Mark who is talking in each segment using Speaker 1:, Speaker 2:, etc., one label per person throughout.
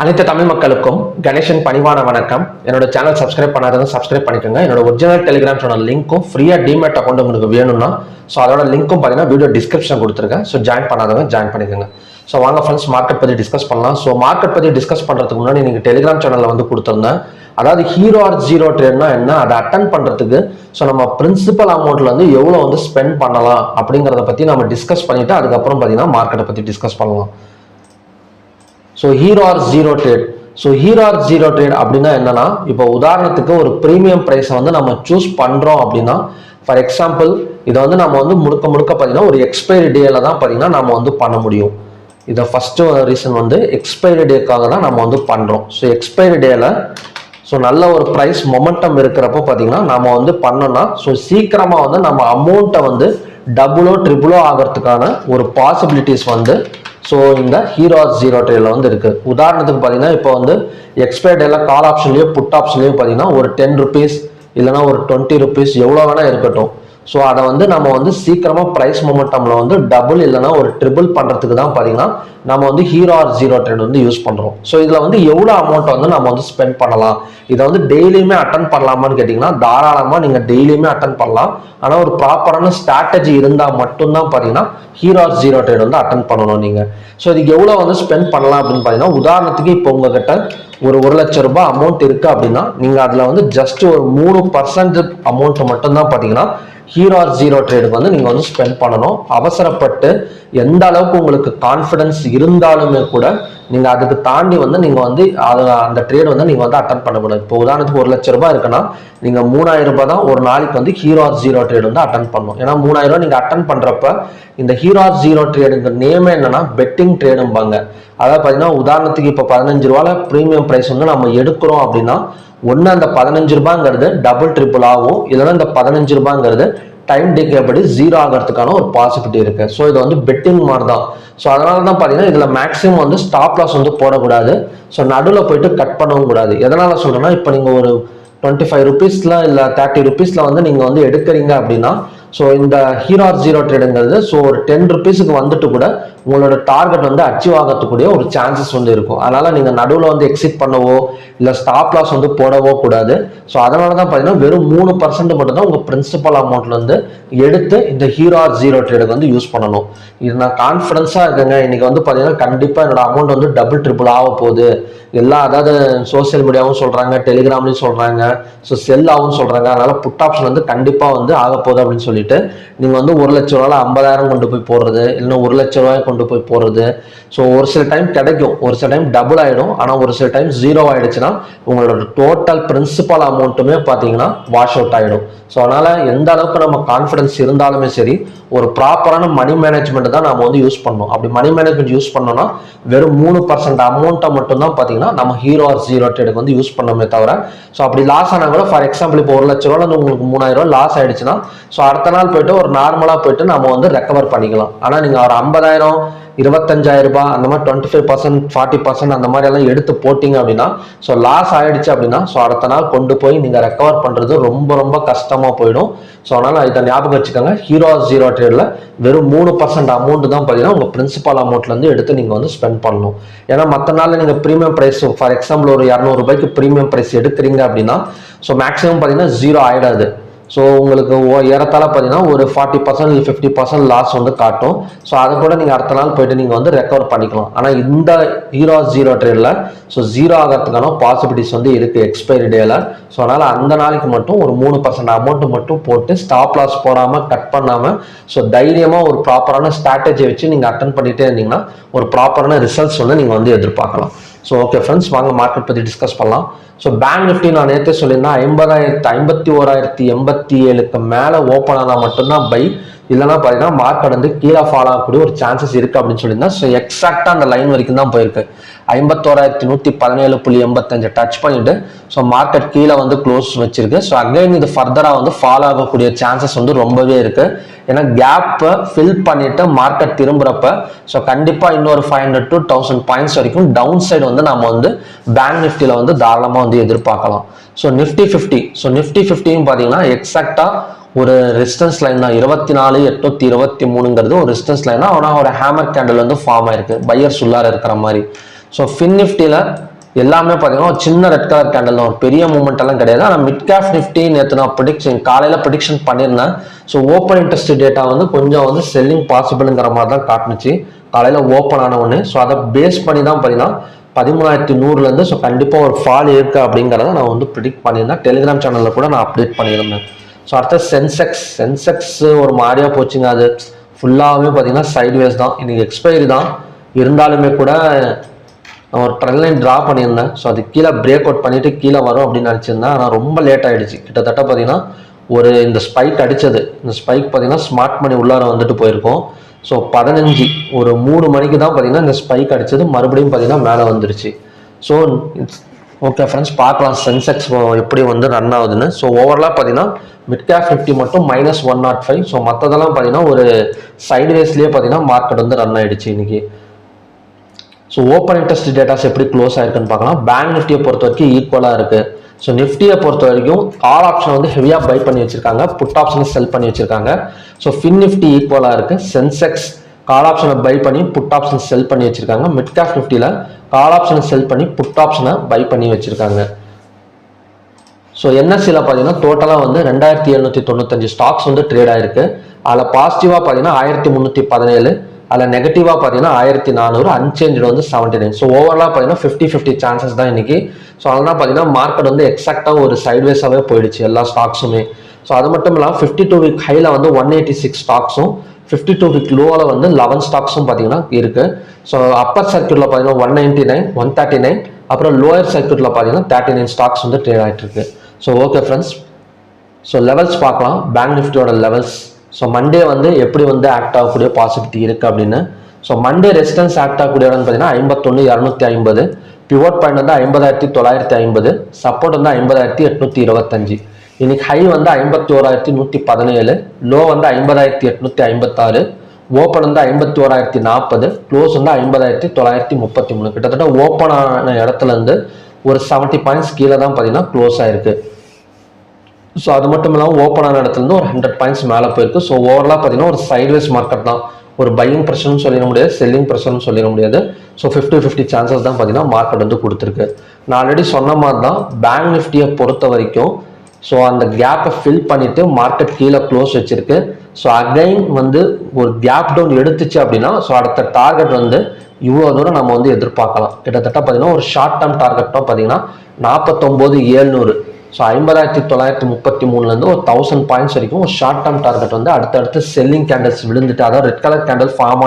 Speaker 1: அனைத்து தமிழ் மக்களுக்கும் கணேசன் பணிவான வணக்கம். என்னோட சேனல் சப்ஸ்கிரைப் பண்ணாதவங்க சப்ஸ்கிரைப் பண்ணிக்கோங்க. என்னோட ஒரிஜினல் டெலிகிராம் சேனல் லிங்க்கும் ஃப்ரீயா டிமேட் அக்கௌண்ட் உங்களுக்கு வேணும்னா அதோட லிங்க்கும் பார்த்தீங்கன்னா வீடியோ டிஸ்கிரிப்ஷன் கொடுத்துருக்கேன். ஜாயின் பண்ணாதவங்க ஜாயின் பண்ணிக்கோங்க. வாங்க ஃப்ரெண்ட்ஸ், மார்க்கெட் பற்றி டிஸ்கஸ் பண்ணலாம். மார்க்கெட் பற்றி டிஸ்கஸ் பண்ணுறதுக்கு முன்னாடி நீங்கள் டெலிகிராம் சேனலில் கொடுத்துருந்தேன். அதாவது ஹீரோ ஆர் ஜீரோ ட்ரேட்னா என்ன, அதை அட்டன் பண்ணுறதுக்கு நம்ம பிரின்சிபல் அமௌண்ட்ல எவ்வளோ ஸ்பெண்ட் பண்ணலாம் அப்படிங்கிறத பற்றி நம்ம டிஸ்கஸ் பண்ணிட்டு அதுக்கப்புறம் பார்த்தீங்கன்னா மார்க்கெட்டை பற்றி டிஸ்கஸ் பண்ணலாம். Hero R zero trade. Hero R zero trade அப்படின்னா என்னன்னா, இப்போ உதாரணத்துக்கு ஒரு ப்ரீமியம் ப்ரைஸை நம்ம சூஸ் பண்றோம் அப்படின்னா, ஃபார் எக்ஸாம்பிள் இதை நம்ம முழுக்க பார்த்தீங்கன்னா ஒரு எக்ஸ்பைரி டேல தான் பார்த்தீங்கன்னா நம்ம பண்ண முடியும். இதை ஃபர்ஸ்ட் ரீசன் எக்ஸ்பைரி டேக்காக தான் நம்ம பண்றோம். எக்ஸ்பைரி டேல நல்ல ஒரு ப்ரைஸ் மொமெண்டம் இருக்கிறப்போ பார்த்தீங்கன்னா நம்ம பண்ணோம்னா சீக்கிரமா நம்ம அமௌண்ட்டை டபுளோ ட்ரிபிளோ ஆகிறதுக்கான ஒரு பாசிபிலிட்டிஸ் இந்த ஹீரோ ஜீரோ ட்ரேட்ல இருக்கு. உதாரணத்துக்கு பார்த்தீங்கன்னா இப்போ எக்ஸ்பைரி டேல கால் ஆப்ஷன்லயோ புட் ஆப்ஷன்லயோ பார்த்தீங்கன்னா ஒரு 10 rupees இல்லைன்னா ஒரு 20 rupees எவ்வளோ வேணா இருக்கட்டும். அதை நம்ம சீக்கிரமா பிரைஸ் மொமெண்டம்ல டபுள் இல்லைன்னா ஒரு ட்ரிபிள் பண்றதுக்கு தான் பார்த்தீங்கன்னா நம்ம hero R zero trade use பண்றோம். இதுல எவ்வளவு அமௌண்ட் நம்ம ஸ்பெண்ட் பண்ணலாம், இதை டெய்லியுமே அட்டன் பண்ணலாமான்னு கேட்டீங்கன்னா தாராளமா நீங்க டெய்லியுமே அட்டன் பண்ணலாம். ஆனா ஒரு ப்ராப்பரான ஸ்ட்ராட்டஜி இருந்தா மட்டும்தான் பார்த்தீங்கன்னா hero R zero trade attend பண்ணணும் நீங்க. இதுக்கு எவ்வளவு ஸ்பெண்ட் பண்ணலாம் அப்படின்னு பார்த்தீங்கன்னா, உதாரணத்துக்கு இப்போ உங்ககிட்ட ஒரு 1 லட்சம் ரூபாய் அமௌண்ட் இருக்கு அப்படின்னா நீங்க அதுல ஜஸ்ட் ஒரு 3% அமௌண்ட் மட்டும்தான் பார்த்தீங்கன்னா ஹீரோ ஆர் ஜீரோ ட்ரேடுக்கு நீங்க ஸ்பெண்ட் பண்ணணும். அவசரப்பட்டு எந்த அளவுக்கு உங்களுக்கு கான்ஃபிடன்ஸ் இருந்தாலுமே கூட நீங்க அதுக்கு தாண்டி நீங்க அந்த ட்ரேட் நீங்க அட்டன் பண்ணக்கூடாது. இப்போ உதாரணத்துக்கு 1 லட்சம் ரூபாய் இருக்குன்னா நீங்க 3000 ரூபாய் தான் ஒரு நாளைக்கு hero R zero trade attend பண்ணணும். ஏன்னா 3000 ரூபாய் நீங்க அட்டன் பண்றப்ப இந்த ஹீரோ ஆர் ஜீரோ ட்ரேடுங்க நேம் என்னன்னா பெட்டிங் ட்ரேடும்பாங்க. அதாவது பாத்தீங்கன்னா உதாரணத்துக்கு இப்போ 15 ரூபாய் பிரீமியம் பிரைஸ் நம்ம எடுக்கிறோம் அப்படின்னா ஒன்னு அந்த 15 ரூபாய்ங்கிறது டபுள் ட்ரிபிள் ஆகும், இல்லைன்னா இந்த 15 ரூபாய்ங்கிறது டைம் டிகே படி ஜீரோ ஆகிறதுக்கான ஒரு பாசிபிலிட்டி இருக்கு. இது பெட்டிங் மாதிரி தான். அதனால தான் பார்த்தீங்கன்னா இதுல மேக்ஸிமம் ஸ்டாப் லாஸ் போடக்கூடாது. நடுவில் போயிட்டு கட் பண்ணவும் கூடாது. எதனால சொல்றேன்னா, இப்போ நீங்க ஒரு 25 rupeesல இல்ல 30 rupeesல நீங்க எடுக்கிறீங்க அப்படின்னா இந்த ஹீரோ ஆர் ஜீரோ ட்ரேடுங்கிறது ஒரு 10 rupeesக்கு வந்துட்டு கூட உங்களோட டார்கெட் அச்சீவ் ஆகிறதுக்கூடிய ஒரு சான்சஸ் இருக்கும். அதனால நீங்க நடுவில் எக்ஸிட் பண்ணவோ இல்ல ஸ்டாப் லாஸ் போடவோ கூடாது. அதனாலதான் பாத்தீங்கன்னா வெறும் 3% மட்டும் தான் உங்க பிரின்சிபல் அமௌண்ட்ல எடுத்து இந்த ஹீரோ ஆர் ஜீரோ ட்ரேடுக்கு யூஸ் பண்ணணும். இது நான் கான்பிடன்ஸா இருக்கேங்க, இன்னைக்கு பாத்தீங்கன்னா கண்டிப்பா என்னோட அமௌண்ட் டபுள் ட்ரிபிள் ஆக போகுது. அதாவது சோசியல் மீடியாவும் சொல்றாங்க, டெலிகிராம்லயும் சொல்றாங்க, செல் ஆகும் சொல்றாங்க. அதனால புட் ஆப்ஷன் கண்டிப்பா ஆக போகுது அப்படின்னு சொல்லிட்டு நீங்க 1 லட்சம் ரூபாய் 50,000 கொண்டு போய் போடுறது, இல்லைன்னா 1 லட்சம் ரூபாய் கொண்டு போய் போடுறது. ஒரு சில டைம் கிடைக்கும், ஒரு சில டைம் டபுள் ஆயிடும், ஆனா ஒரு சில டைம் ஜீரோ ஆயிடுச்சுன்னா உங்களோட டோட்டல் பிரின்சிபல் அமௌண்ட்டுமே பாத்தீங்கன்னா வாஷ் அவுட் ஆயிடும். அதனால எந்த அளவுக்கு நம்ம கான்பிடன்ஸ் இருந்தாலுமே சரி, ஒரு ப்ராப்பரான மணி மேனேஜ்மெண்ட் தான் நம்ம யூஸ் பண்ணணும். அப்படி மணி மேனேஜ்மெண்ட் யூஸ் பண்ணோம்னா வெறும் 3% அமௌண்ட்டை மட்டும் தான் பாத்தீங்கன்னா நம்ம ஹீரோ ஆர் ஜீரோ ட்ரேடுக்கு யூஸ் பண்ணோமே தவிர அப்படி லாஸ் ஆனா கூட, ஃபார் எக்ஸாம்பிள் இப்போ 1 லட்சம் ரூபாய் உங்களுக்கு 3000 ரூபாய் லாஸ் ஆயிடுச்சுன்னா அடுத்த நாள் போயிட்டு ஒரு நார்மலா போயிட்டு நம்ம ரெக்கவர் பண்ணிக்கலாம். ஆனா நீங்க ஒரு 50,000 25,000 ரூபாய் அந்த மாதிரி 25% 40% அந்த மாதிரி எல்லாம் எடுத்து போட்டீங்க அப்படின்னா லாஸ் ஆயிடுச்சு அப்படின்னா அடுத்த நாள் கொண்டு போய் நீங்க ரெக்கவர் பண்றது ரொம்ப கஷ்டமா போயிடும். அதனால இதை ஞாபகம் வச்சுக்கோங்க. ஹீரோ ஜீரோ ட்ரேட்ல வெறும் 3% அமௌண்ட் தான் பாத்தீங்கன்னா உங்க பிரின்சிபல் அமௌண்ட்ல எடுத்து நீங்க ஸ்பெண்ட் பண்ணணும். ஏன்னா மற்ற நாள்ல நீங்க பிரீமியம் பிரைஸ் ஃபார் எக்ஸாம்பிள் ஒரு 200 ரூபாய்க்கு பிரீமியம் பிரைஸ் எடுக்கிறீங்க அப்படின்னா மேக்ஸிமம் பாத்தீங்கன்னா ஜீரோ ஆயிடாது. உங்களுக்கு ஏறத்தாழ பார்த்தீங்கன்னா ஒரு 40% இல்லை 50% லாஸ் காட்டும். அதை கூட நீங்க அடுத்த நாள் போயிட்டு நீங்க ரெக்கவர் பண்ணிக்கலாம். ஆனா இந்த ஹீரோ ஜீரோ ட்ரேட்ல ஜீரோ ஆகிறதுக்கான பாசிபிலிட்டிஸ் இருக்கு எக்ஸ்பைரி டேல. அதனால அந்த நாளைக்கு மட்டும் ஒரு 3% அமௌண்ட் மட்டும் போட்டு ஸ்டாப் லாஸ் போடாம கட் பண்ணாம தைரியமா ஒரு ப்ராப்பரான ஸ்ட்ராட்டஜி வச்சு நீங்க அட்டன் பண்ணிட்டே இருந்தீங்கன்னா ஒரு ப்ராப்பரான ரிசல்ட்ஸ் நீங்க எதிர்பார்க்கலாம். ஓகே ஃப்ரெண்ட்ஸ், வாங்க மார்க்கெட் பத்தி டிஸ்கஸ் பண்ணலாம். பேங்க் நிஃப்டி நான் நேற்றே சொல்லியிருந்தேன் 51,087க்கு மேல ஓப்பன் ஆனா மட்டும்தான் பை, இல்லைன்னா பாத்தீங்கன்னா மார்க்கெட் கீழே ஃபால் ஆகக்கூடிய ஒரு சான்சஸ் இருக்கு அப்படின்னு சொல்லியிருந்தேன். எக்ஸாக்டா அந்த லைன் வரைக்கும் தான் போயிருக்கு. 51,117.85 டச் பண்ணிட்டு மார்க்கெட் கீழே க்ளோஸ் வச்சிருக்கு. அகைன் இது ஃபர்தரா ஃபால் ஆகக்கூடிய சான்சஸ் ரொம்பவே இருக்கு. ஏன்னா கேப் ஃபில் பண்ணிட்டு மார்க்கெட் திரும்புறப்ப கண்டிப்பா இன்னொரு 500 to 1000 பாயிண்ட்ஸ் வரைக்கும் டவுன் சைடு நம்ம பேங்க் நிஃப்டில தாராளமா எதிர்பார்க்கலாம். நிஃப்டி 50 நிஃப்டி 50 பாத்தீங்கன்னா எக்ஸாக்டா ஒரு ரெசிஸ்டன்ஸ் லைன் தான். 24,823ங்கிறது ஒரு ரெசிஸ்டன்ஸ் லைன் தான். ஆனா ஒரு ஹேமர் கேண்டில் ஃபார்ம் ஆயிருக்கு பையர்ஸ் உள்ளார இருக்கிற மாதிரி. ஸோ ஃபின் நிஃப்டியில் எல்லாமே பார்த்தீங்கன்னா ஒரு சின்ன ரெட் கலர் கேண்டல் தான், ஒரு பெரிய மூவ்மெண்ட் எல்லாம் கிடையாது. ஆனால் மிட் கேப் நிஃப்டி நேற்று நான் காலையில் ப்ரிடிக்ஷன் பண்ணியிருந்தேன். ஸோ ஓப்பன் இன்ட்ரெஸ்ட் டேட்டா வந்து கொஞ்சம் வந்து செல்லிங் பாசிபிள்ங்கிற மாதிரி தான் காட்டுனுச்சு காலையில் ஓப்பன் ஆன ஒன்று. ஸோ அதை பேஸ் பண்ணி தான் பார்த்தீங்கன்னா 13,100 ஸோ கண்டிப்பாக ஒரு ஃபால் இருக்கு அப்படிங்கிறத நான் வந்து ப்ரிடிக்ட் பண்ணியிருந்தேன். டெலிகிராம் சேனலில் கூட நான் அப்டேட் பண்ணியிருந்தேன். ஸோ அடுத்த சென்செக்ஸ் ஒரு மாதிரியா போச்சுங்க. அது ஃபுல்லாகவே பார்த்தீங்கன்னா சைட்வேஸ் தான். இன்னைக்கு எக்ஸ்பைரி தான் இருந்தாலுமே கூட நான் ஒரு ட்ரெண்ட் லைன் ட்ரா பண்ணியிருந்தேன். ஸோ அது கீழே பிரேக் அவுட் பண்ணிட்டு கீழே வரும் அப்படின்னு நினச்சிருந்தேன். ஆனால் ரொம்ப லேட் ஆகிடுச்சு. கிட்டத்தட்ட பார்த்தீங்கன்னா ஒரு இந்த ஸ்பைக் அடித்தது, இந்த ஸ்பைக் பார்த்தீங்கன்னா ஸ்மார்ட் மணி உள்ளார வந்துட்டு போயிருக்கோம். ஸோ 15 ஒரு 3 மணிக்கு தான் பார்த்தீங்கன்னா இந்த ஸ்பைக் அடித்தது, மறுபடியும் பார்த்தீங்கன்னா மேலே வந்துருச்சு. ஸோ ஓகே ஃப்ரெண்ட்ஸ், பார்க்கலாம் சென்செக்ஸ் எப்படி வந்து ரன் ஆகுதுன்னு. ஸோ ஓவரலாக பார்த்தீங்கன்னா மிட் கேப் நிஃப்டி மட்டும் -105. ஸோ மற்றதெல்லாம் பார்த்தீங்கன்னா ஒரு சைட்வேஸ்லேயே பார்த்தீங்கன்னா மார்க்கெட் வந்து ரன் ஆகிடுச்சு இன்னைக்கு. ஸோ ஓப்பன் இன்ட்ரெஸ்ட் டேட்டாஸ் எப்படி க்ளோஸ் ஆயிருக்குன்னு பார்க்கலாம். பேங்க் நிஃப்டியை பொறுத்த வரைக்கும் ஈக்குவலாக இருக்குது. ஸோ நிஃப்டியை பொறுத்த வரைக்கும் கால் ஆப்ஷன் வந்து ஹெவியாக பை பண்ணி வச்சிருக்காங்க, புட் ஆப்ஷனை செல் பண்ணி வச்சிருக்காங்க. ஸோ ஃபின் நிஃப்டி ஈக்குவலாக இருக்குது. சென்செக்ஸ் கால் ஆப்ஷனை பை பண்ணி புட் ஆப்ஷன் செல் பண்ணி வச்சிருக்காங்க. மிட் கேப் நிஃப்டியில் கால் ஆப்ஷனை செல் பண்ணி புட் ஆப்ஷனை பை பண்ணி வச்சிருக்காங்க. ஸோ என்எஸ்சியில் பார்த்தீங்கன்னா டோட்டலாக வந்து 2795 ஸ்டாக்ஸ் வந்து ட்ரேட் ஆயிருக்கு. அதில் பாசிட்டிவாக பார்த்தீங்கன்னா 1317, அதில் நெகட்டிவாக பார்த்தீங்கன்னா 1400, அன்சேஞ்சு வந்து 79. ஸோ ஓவராலாக பார்த்தீங்கன்னா 50-50 சான்சஸ் தான் இன்னைக்கு. ஸோ அதெல்லாம் பார்த்தீங்கன்னா மார்க்கெட் வந்து எக்ஸாக்டாக ஒரு சைட்வேஸாகவே போயிடுச்சு எல்லா ஸ்டாக்ஸுமே. ஸோ அது மட்டும் இல்லாமல் 52 வீக் ஹையில் வந்து 186 ஸ்டாக்ஸும் 52 வீக் லோவில் வந்து 11 ஸ்டாக்ஸும் பார்த்தீங்கன்னா இருக்கு. ஸோ அப்பர் சர்க்கியூட்டில் பார்த்தீங்கன்னா 199, 139, அப்புறம் லோயர் சர்க்கியூட்டில் பார்த்தீங்கன்னா 39 ஸ்டாக்ஸ் வந்து ட்ரேட் ஆகிட்டு இருக்கு. So okay friends, so levels பார்க்கலாம். பேங்க் நிஃப்டியோட லெவல்ஸ். ஸோ மண்டே வந்து எப்படி வந்து ஆக்ட் ஆகக்கூடிய பாசிபிலிட்டி இருக்குது அப்படின்னு. ஸோ மண்டே ரெசிஸ்டன்ஸ் ஆக்ட் ஆகக்கூடிய இடம்னு பார்த்தீங்கன்னா 51,250, பிவோட் பாயிண்ட் வந்து 50,950, சப்போர்ட் வந்து 50,825. இன்னைக்கு ஹை வந்து 51,117, லோ வந்து 50,856, ஓப்பன் வந்து 51,040, க்ளோஸ் வந்து 50,933. கிட்டத்தட்ட ஓப்பன் ஆன இடத்துல இருந்து ஒரு 70 பாயிண்ட்ஸ் கீழே தான் பார்த்தீங்கன்னா க்ளோஸ் ஆயிருக்கு. ஸோ அது மட்டும் இல்லாமல் ஓப்பன் ஆன இடத்துல இருந்து ஒரு 100 பாயிண்ட்ஸ் மேலே போயிருக்கு. ஸோ ஓவரலாக பார்த்தீங்கன்னா ஒரு சைட்வேஸ் மார்க்கெட் தான். ஒரு பையிங் ப்ரெஷர்னு சொல்லிட முடியாது, செல்லிங் ப்ரெஷர்னு சொல்லிட முடியாது. ஸோ 50-50 சான்சஸ் தான் பார்த்தீங்கன்னா மார்க்கெட் வந்து கொடுத்துருக்கு. நான் ஆல்ரெடி சொன்ன மாதிரி தான் பேங்க் நிஃப்டியை பொறுத்த வரைக்கும் ஸோ அந்த கேப்பை ஃபில் பண்ணிட்டு மார்க்கெட் கீழே க்ளோஸ் வச்சிருக்கு. ஸோ அகைன் வந்து ஒரு கேப் டவுன் எடுத்துச்சு அப்படின்னா ஸோ அடுத்த டார்கெட் வந்து இவ்வளோ தூரம் நம்ம வந்து எதிர்பார்க்கலாம். கிட்டத்தட்ட பார்த்தீங்கன்னா ஒரு ஷார்ட் டேர்ம் டார்கெட்டாக பார்த்தீங்கன்னா 49,700. ஸோ 50,933 ஒரு 1000 பாயிண்ட்ஸ் வரைக்கும் ஒரு ஷார்ட் டேர்ம் டார்கெட் வந்து அடுத்தடுத்து செல்லிங் கேண்டல்ஸ் விழுந்துட்டு, அதாவது ரெட் கலர் கேண்டல் ஃபார்ம்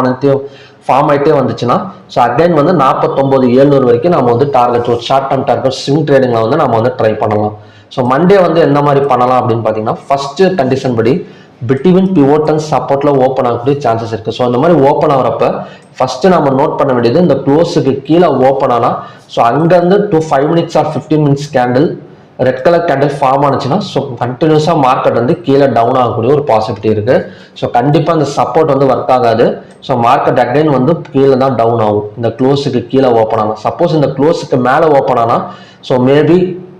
Speaker 1: ஆகிட்டே வந்துச்சுன்னா ஸோ அகைன் வந்து 49,700 வரைக்கும் நம்ம வந்து டார்கெட், ஒரு ஷார்ட் டேர்ம் டார்கெட் ஸ்விங் ட்ரேடிங்கில் வந்து நம்ம வந்து ட்ரை பண்ணலாம். ஸோ மண்டே வந்து என்ன மாதிரி பண்ணலாம் அப்படின்னு பார்த்தீங்கன்னா ஃபர்ஸ்ட் கண்டிஷன் படி பிட்வீன் பிவோட் அண்ட் சப்போர்ட்ல ஓப்பன் ஆகக்கூடிய சான்சஸ் இருக்கு. ஸோ அந்த மாதிரி ஓப்பன் ஆகிறப்ப ஃபர்ஸ்ட் நம்ம நோட் பண்ண வேண்டியது இந்த க்ளோஸுக்கு கீழே ஓப்பன் ஆனால் ஸோ அங்கேருந்து 5 minutes or 15 minutes candle red colour candle form ஆனிச்சுன்னா ஸோ கண்டினியூஸாக மார்க்கெட் வந்து கீழே டவுன் ஆகக்கூடிய ஒரு பாசிபிலிட்டி இருக்கு. ஸோ கண்டிப்பாக இந்த சப்போர்ட் வந்து ஒர்க் ஆகாது. ஸோ மார்க்கெட் அகைன் வந்து கீழே தான் டவுன் ஆகும் இந்த க்ளோஸுக்கு கீழே ஓப்பன் ஆகும். சப்போஸ் இந்த க்ளோஸுக்கு மேலே ஓப்பன் ஆனால் ஸோ மேபி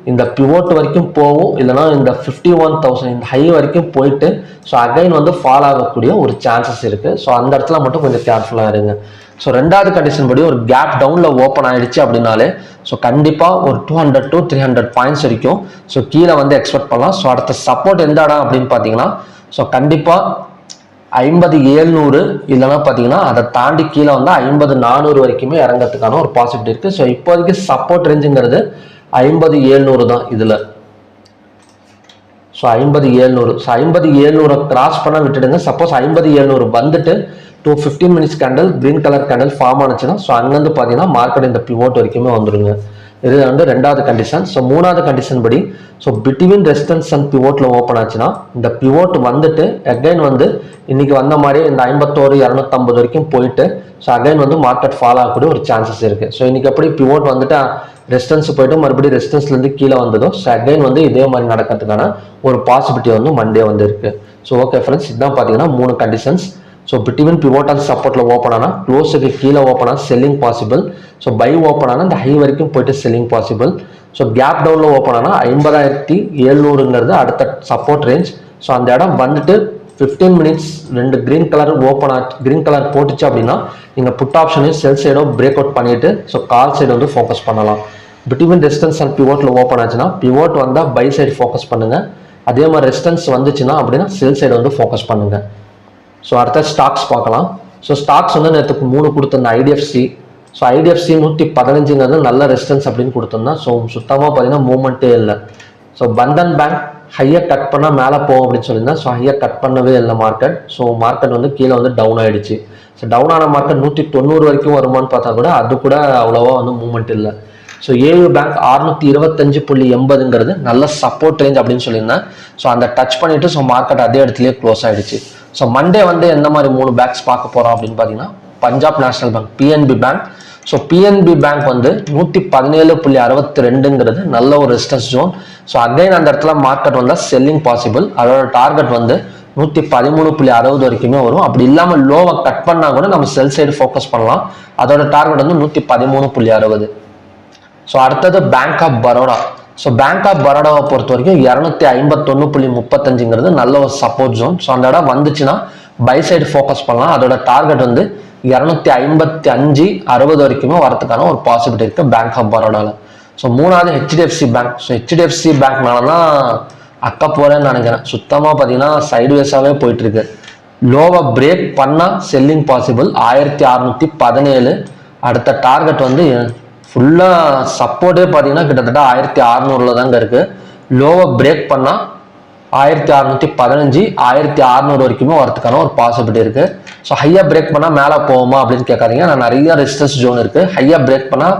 Speaker 1: இந்த பிவோட் வரைக்கும் போகும், இல்லைனா இந்த 51,000 இந்த ஹை வரைக்கும் போயிட்டு ஸோ அகைன் வந்து ஃபால் ஆகக்கூடிய ஒரு சான்சஸ் இருக்கு. ஸோ அந்த இடத்துல மட்டும் கொஞ்சம் கேர்ஃபுல்லாக இருங்க. ஸோ ரெண்டாவது கண்டிஷன் படி ஒரு கேப் டவுனில் ஓப்பன் ஆயிடுச்சு அப்படின்னாலே ஸோ கண்டிப்பாக ஒரு 200 to 300 பாயிண்ட்ஸ் வரைக்கும் ஸோ கீழே வந்து எக்ஸ்பெக்ட் பண்ணலாம். ஸோ அடுத்த சப்போர்ட் எந்த இடம் அப்படின்னு பார்த்தீங்கன்னா ஸோ கண்டிப்பாக 50,700 இல்லைன்னா பார்த்தீங்கன்னா அதை தாண்டி கீழே வந்து 50,400 வரைக்குமே இறங்கிறதுக்கான ஒரு பாசிபிலிட்டி இருக்குது. ஸோ இப்போதைக்கு சப்போர்ட் ரேஞ்சுங்கிறது 50,700 தான் இதில். ஸோ 50,700 ஸோ 50,700 கிராஸ் பண்ண விட்டுடுங்க. சப்போஸ் 50,700 வந்துட்டு 15 minutes candle green colour candle form ஆனிச்சுன்னா ஸோ அங்கேருந்து பார்த்தீங்கன்னா மார்க்கெட் இந்த பிவோட் வரைக்குமே வந்துடுங்க. இது வந்து ரெண்டாவது கண்டிஷன். ஸோ மூணாவது கண்டிஷன் படி ஸோ பிட்வீன் ரெசிஸ்டன்ஸ் அண்ட் பிவோட்டில் ஓப்பன் ஆச்சுன்னா இந்த பிவோட் வந்துட்டு அகைன் வந்து இன்னைக்கு வந்த மாதிரி இந்த 51,250 வரைக்கும் போயிட்டு ஸோ அகைன் வந்து மார்க்கெட் ஃபால் ஆகக்கூடிய ஒரு சான்சஸ் இருக்குது. ஸோ இன்னைக்கு எப்படி பிவோட் வந்துட்டு ரெசிஸ்டன்ஸ் போயிட்டு மறுபடியும் ரெசிஸ்டன்ஸ்லேருந்து கீழே வந்ததோ ஸோ அகைன் வந்து இதே மாதிரி நடக்கிறதுக்கான ஒரு பாசிபிலிட்டி வந்து மண்டே வந்து இருக்குது. ஸோ ஓகே ஃப்ரெண்ட்ஸ், இதுதான் பார்த்தீங்கன்னா 3 conditions. So between pivot and சப்போர்ட்ல ஓப்பன் ஆனால் க்ளோஸுக்கு கீழே ஓப்பன் ஆனால் selling possible. So by open ஆனால் இந்த ஹை வரைக்கும் போயிட்டு செல்லிங் பாசிபிள். ஸோ கேப் டவுனில் ஓப்பன் ஆனால் 50,700ங்கிறது அடுத்த சப்போர்ட் ரேஞ்ச். ஸோ அந்த இடம் வந்துட்டு 15 minutes 2 green colour green colour போட்டுச்சு அப்படின்னா நீங்கள் புட் ஆப்ஷனையும் செல் சைடோ பிரேக் அவுட் பண்ணிட்டு ஸோ கால் சைடு வந்து ஃபோக்கஸ் பண்ணலாம். பிட்வீன் ரெசிஸ்டன்ஸ் அண்ட் பிவோட்டில் ஓப்பன் ஆச்சுன்னா பிவோட் வந்தால் பை சைடு ஃபோக்கஸ் பண்ணுங்கள். அதே மாதிரி ரெசிஸ்டன்ஸ் வந்துச்சுன்னா அப்படின்னா செல் சைடு வந்து ஃபோக்கஸ் பண்ணுங்கள். ஸோ அடுத்த ஸ்டாக்ஸ் பார்க்கலாம். ஸோ ஸ்டாக்ஸ் வந்து நேற்றுக்கு 3 கொடுத்துருந்தேன். ஐடிஎஃப்சி. ஸோ ஐடிஎஃப்சி 115ங்கிறது நல்ல ரெசிஸ்டன்ஸ் அப்படின்னு கொடுத்துருந்தேன். ஸோ சுத்தமாக பார்த்தீங்கன்னா மூவ்மெண்ட்டே இல்லை. ஸோ பந்தன் பேங்க் ஹையை கட் பண்ணால் மேலே போகும் அப்படின்னு சொல்லியிருந்தேன். ஸோ ஹையை கட் பண்ணவே இல்லை மார்க்கெட். ஸோ மார்க்கெட் வந்து கீழே வந்து டவுன் ஆகிடுச்சு. ஸோ டவுன் ஆன மார்க்கெட் 190 வரைக்கும் வருமானு பார்த்தா கூட அது கூட அவ்வளோவா வந்து மூவ்மெண்ட் இல்லை. ஸோ ஏயு பேங்க் 625.80ங்கிறது நல்ல சப்போர்ட் ரேஞ்ச் அப்படின்னு சொல்லியிருந்தேன். ஸோ அந்த டச் பண்ணிட்டு ஸோ மார்க்கெட் அதே இடத்துலயே க்ளோஸ் ஆகிடுச்சு. ஸோ மண்டே வந்து எந்த மாதிரி 3 பேங்க்ஸ் பார்க்க போகிறோம் அப்படின்னு பார்த்தீங்கன்னா Punjab National Bank, PNB bank. So PNB bank வந்து 117.62ங்கிறது நல்ல ஒரு ரெசிஸ்டன்ஸ் ஜோன். ஸோ அகைன் அந்த இடத்துல மார்க்கெட் வந்தால் செல்லிங் பாசிபிள். அதோட டார்கெட் வந்து 113.60 வரைக்குமே வரும். அப்படி இல்லாமல் லோவை கட் பண்ணால் கூட நம்ம செல் சைடு ஃபோக்கஸ் பண்ணலாம். அதோட டார்கெட் வந்து 113.60. ஸோ அடுத்தது bank of Baroda. So bank of பரோடாவை பொறுத்த வரைக்கும் 251.35ங்கிறது நல்ல ஒரு சப்போர்ட் ஜோன். ஸோ அந்த இடம் வந்துச்சுன்னா பை சைடு ஃபோக்கஸ் பண்ணலாம். அதோட டார்கெட் வந்து 255.60 வரைக்குமே வரதுக்கான ஒரு பாசிபிலிட்டி இருக்கு பேங்க் ஆஃப் பரோடாவில். ஸோ மூணாவது ஹெச்டிஎஃப்சி பேங்க். ஸோ ஹெச்டிஎஃப்சி பேங்க்னால தான் அக்கா போறேன்னு நினைக்கிறேன். சுத்தமாக பார்த்தீங்கன்னா சைட்வேஸாகவே போயிட்டு இருக்கு. லோவை பிரேக் பண்ணால் செல்லிங் பாசிபிள் 1617. அடுத்த டார்கெட் வந்து ஃபுல்லாக சப்போர்ட்டே பார்த்தீங்கன்னா கிட்டத்தட்ட 1600 தாங்க இருக்குது. லோவை பிரேக் பண்ணால் 1615 1600 வரைக்குமே வரதுக்கான ஒரு பாசிபிலிட்டி இருக்குது. ஸோ ஹையாக பிரேக் பண்ணால் மேலே போகுமா அப்படின்னு கேட்காதீங்க. நான் நிறைய ரெசிஸ்டன்ஸ் ஜோன் இருக்குது. ஹையாக பிரேக் பண்ணால்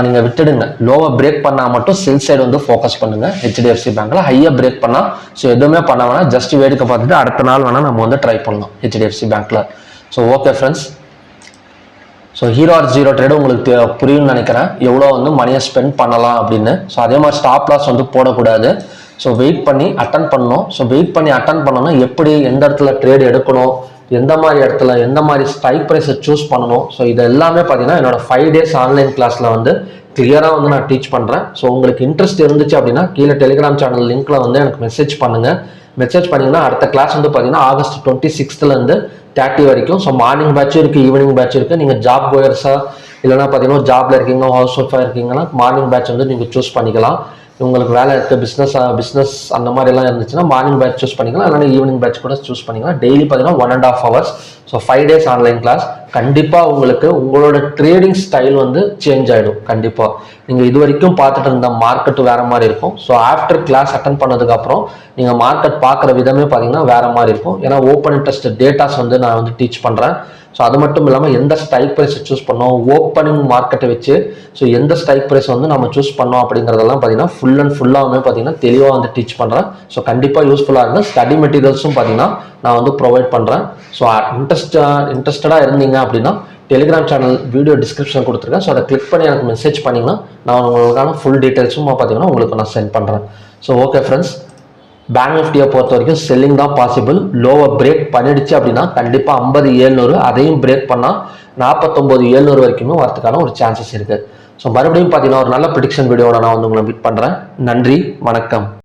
Speaker 1: நீங்கள் விட்டுடுங்க. லோவை பிரேக் பண்ணால் மட்டும் செல் சைடு வந்து ஃபோக்கஸ் பண்ணுங்கள். ஹெச்டிஎஃப்சி பேங்க்கில் ஹையாக பிரேக் பண்ணால் ஸோ எதுவுமே பண்ண வேணாம், ஜஸ்ட் வேடிக்கை பார்த்துட்டு அடுத்த நாள் வேணால் நம்ம வந்து ட்ரை பண்ணலாம் ஹெச்டிஎஃப்சி பேங்க்கில். So okay friends, so hero R zero trade உங்களுக்கு புரியும்னு நினைக்கிறேன், எவ்வளோ வந்து மணியை ஸ்பெண்ட் பண்ணலாம் அப்படின்னு. ஸோ அதே மாதிரி ஸ்டாப் லாஸ் வந்து போடக்கூடாது. ஸோ வெயிட் பண்ணி அட்டன் பண்ணணும். ஸோ வெயிட் பண்ணி அட்டன் பண்ணணும்னா எப்படி, எந்த இடத்துல ட்ரேட் எடுக்கணும், எந்த மாதிரி இடத்துல எந்த மாதிரி ஸ்ட்ரைக் ப்ரைஸை சூஸ் பண்ணணும். ஸோ இது எல்லாமே பார்த்தீங்கன்னா என்னோட 5 days ஆன்லைன் கிளாஸில் வந்து கிளியராக வந்து நான் டீச் பண்ணுறேன். ஸோ உங்களுக்கு இன்ட்ரெஸ்ட் இருந்துச்சு அப்படின்னா கீழே டெலிகிராம் சேனல் லிங்க்ல வந்து எனக்கு மெசேஜ் பண்ணுங்கள். மெசேஜ் பண்ணிங்கன்னா அடுத்த கிளாஸ் வந்து பார்த்தீங்கன்னா ஆகஸ்ட் 26 30 வரைக்கும். ஸோ மார்னிங் பேட்சும் இருக்குது, ஈவினிங் பேட்ச் இருக்குது. நீங்கள் ஜாப் கோயர்ஸா இல்லைனா பார்த்தீங்கன்னா ஜாப்ல இருக்கீங்க, ஹவுஸ் ஒய்ஃபாக இருக்கீங்கன்னா மார்னிங் பேட்ச் வந்து நீங்கள் சூஸ் பண்ணிக்கலாம். உங்களுக்கு வேலை இருக்க பிஸ்னஸ் அந்த மாதிரி எல்லாம் இருந்துச்சுன்னா மார்னிங் பேட்ச் சூஸ் பண்ணிக்கலாம், இல்லைனா ஈவினிங் பேட்ச் கூட சூஸ் பண்ணிக்கலாம். டெய்லி பார்த்தீங்கன்னா 1.5 hours. So 5 days online class. கண்டிப்பாக உங்களுக்கு உங்களோட ட்ரேடிங் ஸ்டைல் வந்து சேஞ்ச் ஆகிடும். கண்டிப்பாக நீங்கள் இது வரைக்கும் பார்த்துட்டு இருந்த மார்க்கெட் வேற மாதிரி இருக்கும். ஸோ ஆஃப்டர் கிளாஸ் அட்டன் பண்ணதுக்கப்புறம் நீங்கள் மார்க்கெட் பார்க்குற விதமே பார்த்தீங்கன்னா வேற மாதிரி இருக்கும். ஏன்னா ஓப்பன் இன்ட்ரெஸ்ட் டேட்டாஸ் வந்து நான் வந்து டீச் பண்ணுறேன். ஸோ அது மட்டும் இல்லாமல் எந்த ஸ்ட்ரைக் ப்ரைஸை சூஸ் பண்ணோம், ஓப்பனிங் மார்க்கெட்டை வச்சு ஸோ எந்த ஸ்ட்ரைக் ப்ரைஸ் வந்து நம்ம சூஸ் பண்ணோம் அப்படிங்கிறதெல்லாம் பார்த்தீங்கன்னா ஃபுல்லாகவே பார்த்தீங்கன்னா தெளிவாக வந்து டீச் பண்ணுறேன். ஸோ கண்டிப்பாக யூஸ்ஃபுல்லாக இருக்கும். ஸ்டடி மெட்டீரியல்ஸும் பார்த்தீங்கன்னா நான் வந்து ப்ரொவைட் பண்ணுறேன். ஸோ இன்ட்ரெஸ்டடாக இருந்தீங்க அப்படின்னா டெலிகிராம் சேனல் வீடியோ டிஸ்கிரிப்ஷன் கொடுத்துருக்கேன். ஸோ அதை கிளிக் பண்ணி எனக்கு மெசேஜ் பண்ணிங்கன்னா நான் உங்களுக்கான ஃபுல் டீட்டெயில்ஸும் பார்த்தீங்கன்னா உங்களுக்கு நான் சென்ட் பண்ணுறேன். ஸோ ஓகே ஃப்ரெண்ட்ஸ், பேங்க் நிஃப்டியை பொறுத்த வரைக்கும் செல்லிங் தான் பாசிபிள். லோவை பிரேக் பண்ணிடுச்சு அப்படின்னா கண்டிப்பாக 50,700, அதையும் பிரேக் பண்ணால் 49,700 வரைக்குமே வரதுக்கான ஒரு சான்சஸ் இருக்குது. ஸோ மறுபடியும் பார்த்தீங்கன்னா ஒரு நல்ல ப்ரெடிக்ஷன் வீடியோட நான் வந்து உங்களை மீட் பண்ணுறேன். நன்றி, வணக்கம்.